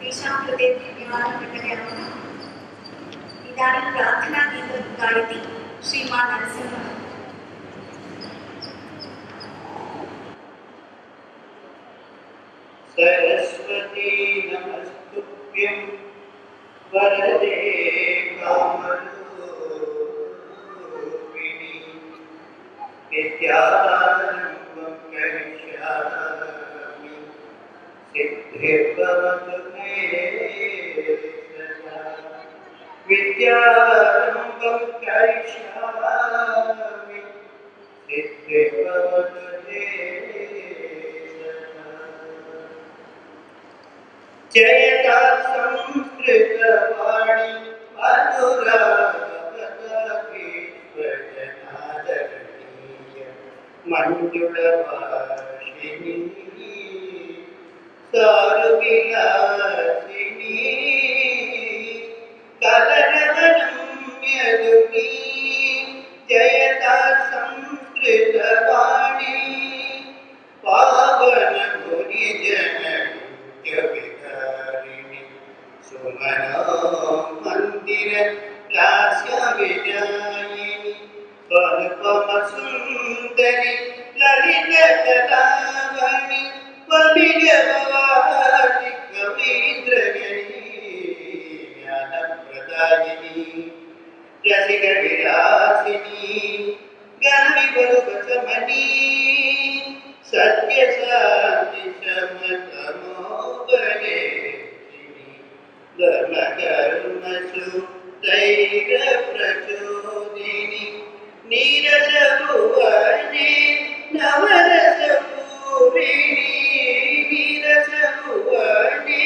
तेषां कृते धन्यवादः प्रकटयामः। इदानीं प्रार्थनागीतं गायति श्रीमान् नरसिंहः। सरस्वती नमस्तुभ्यं वरदे कामरूपिणी विद्यारम्भं करिष्यामि सिद्धिर्भवतु मे सदा। विद्यारम्भं करिष्यामि सिद्धिर्भवतु मे सदा। जयता संस्कृतवाणी अनुरागीश्वरनादरणीय मंजुळभाषिणी सारुविलासिनी कलरवरम्यदुनी जयता संस्कृतवाणी पावन गुरुजन विकारिणी सुमनो मंदिर लास्य विजयिनी अनुपम सुंदरी ललित कलावणी वमिलवादि कवीन्द्रगणी ज्ञान प्रदायिनी रसिक विलासिनी गामिवरुवचमनी सत्य शांति समतमोपदेशिनी धर्म कर्म सुधैर्य प्रचोदिनी नीरज भुवने नवरस पूरिणी नीरज भुवने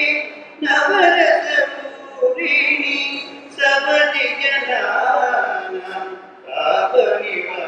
नवरस पूरिणी सबदि जनानां ताप निवारिणी